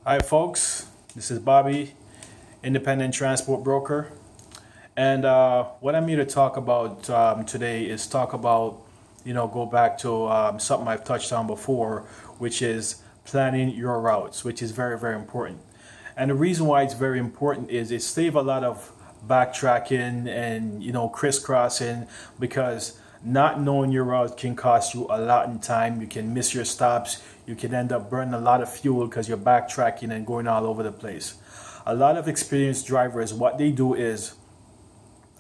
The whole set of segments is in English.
Hi, folks. This is Bobby, independent transport broker. And what I'm here to talk about today is talk about, go back to something I've touched on before, which is planning your routes, which is very, very important. And the reason why it's very important is it saves a lot of backtracking and, crisscrossing because not knowing your route can cost you a lot in time. You can miss your stops. You can end up burning a lot of fuel because you're backtracking and going all over the place. A lot of experienced drivers, what they do is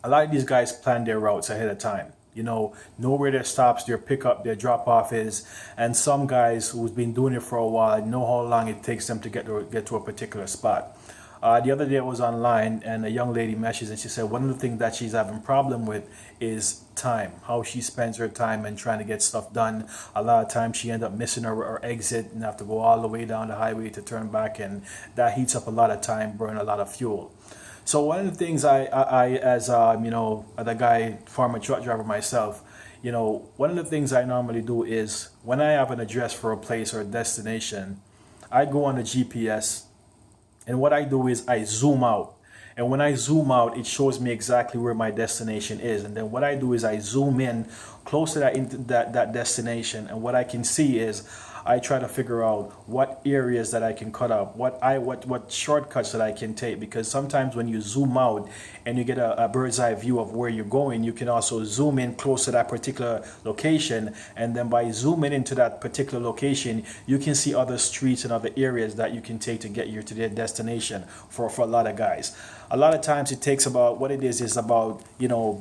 a lot of these guys plan their routes ahead of time. Know where their stops, their pickup, their drop off is, and some guys who's been doing it for a while know how long it takes them to get to a particular spot. The other day I was online and a young lady messaged and she said one of the things that she's having problem with is time, how she spends her time and trying to get stuff done. A lot of times she end up missing her exit and have to go all the way down the highway to turn back, and that heats up a lot of time, burn a lot of fuel. So one of the things I as as a guy, farmer truck driver myself, one of the things I normally do is when I have an address for a place or a destination, I go on the GPS, and what I do is I zoom out. And when I zoom out, it shows me exactly where my destination is. And then what I do is I zoom in close to that destination. And what I can see is I try to figure out what areas that I can cut up, what shortcuts that I can take. Because sometimes when you zoom out and you get a bird's eye view of where you're going, you can also zoom in close to that particular location. And then by zooming into that particular location, you can see other streets and other areas that you can take to get you to their destination for a lot of guys. A lot of times it takes about what it is about,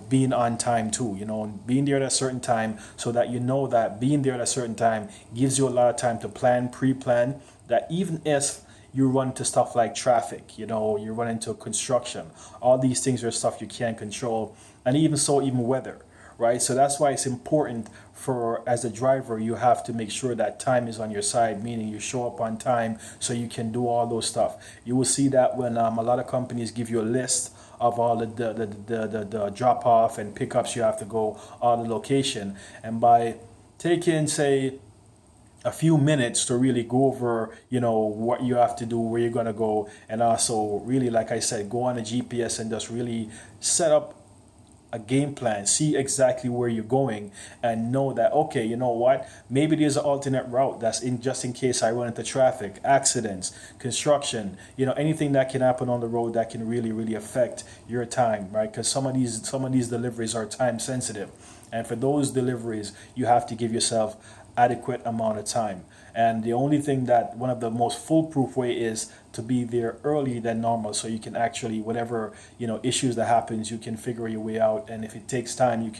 being on time too, being there at a certain time so that that being there at a certain time gives you a lot of time to plan, pre-plan, that even if you run into stuff like traffic, you run into construction, all these things are stuff you can't control, and even weather, right? So that's why it's important as a driver, you have to make sure that time is on your side, meaning you show up on time so you can do all those stuff. You will see that when a lot of companies give you a list of all the drop off and pickups you have to go, all the location, and by taking, say, a few minutes to really go over, what you have to do, where you're going to go, and also really, like I said, go on a GPS and just really set up a game plan, see exactly where you're going, and know that, okay, you know what, maybe there's an alternate route that's in just in case I run into traffic, accidents, construction, anything that can happen on the road that can really, really affect your time, right? Because some of these deliveries are time sensitive, and for those deliveries you have to give yourself adequate amount of time. And the only thing that one of the most foolproof way is to be there early than normal, so you can actually, whatever issues that happens, you can figure your way out. And if it takes time, you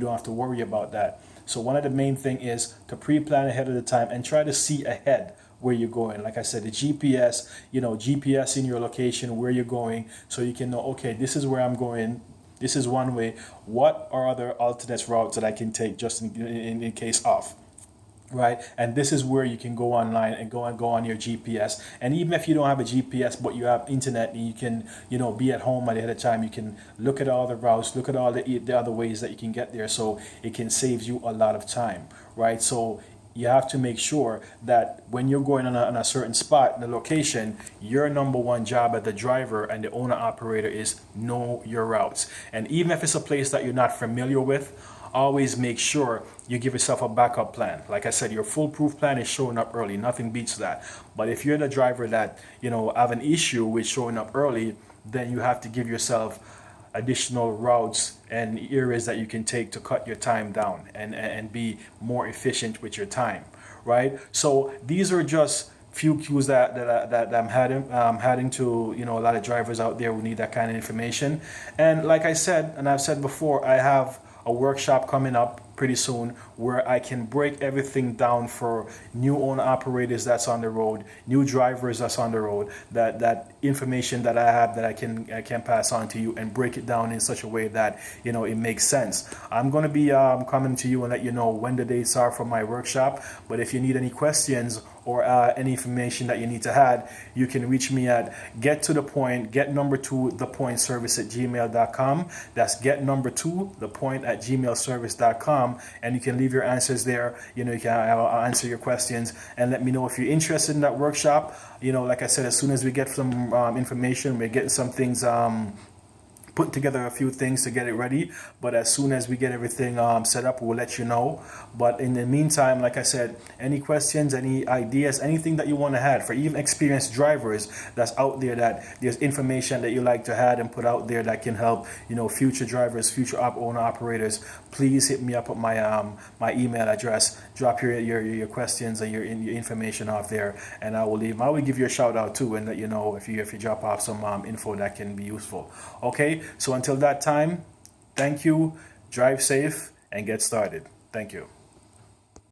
don't have to worry about that. So one of the main thing is to pre-plan ahead of the time and try to see ahead where you're going. Like I said, the GPS in your location where you're going, so you can know, okay, this is where I'm going. This is one way. What are other alternate routes that I can take just in case of? Right, and this is where you can go online and go on your GPS. And even if you don't have a GPS but you have internet, and you can be at home ahead of time, you can look at all the routes, look at all the other ways that you can get there, so it can save you a lot of time, right? So you have to make sure that when you're going on a certain spot, the location, your number one job as the driver and the owner operator is know your routes. And even if it's a place that you're not familiar with, always make sure you give yourself a backup plan. Like I said, your foolproof plan is showing up early. Nothing beats that. But if you're the driver that, have an issue with showing up early, then you have to give yourself additional routes and areas that you can take to cut your time down and be more efficient with your time, right? So these are just few cues that I'm heading to a lot of drivers out there who need that kind of information. And like I said, and I've said before, I have a workshop coming up pretty soon where I can break everything down for new owner operators that's on the road, new drivers that's on the road, that information that I have that I can pass on to you and break it down in such a way that it makes sense. I'm going to be coming to you and let you know when the dates are for my workshop, but if you need any questions or any information that you need to add, you can reach me at get2thepoint@gmail.com. That's get2thepoint@gmailservice.com, and you can leave your answers there. You know, I'll answer your questions and let me know if you're interested in that workshop. You know, like I said, as soon as we get some information, we're getting some things put together, a few things to get it ready, but as soon as we get everything set up, we'll let you know. But in the meantime, like I said, any questions, any ideas, anything that you want to add for even experienced drivers that's out there, that there's information that you like to add and put out there that can help, you know, future drivers, future owner operators, please hit me up at my my email address. Drop your questions and your information off there, and I will give you a shout out too, and let you know if you drop off some info that can be useful. Okay, so until that time, thank you, drive safe, and get started. Thank you.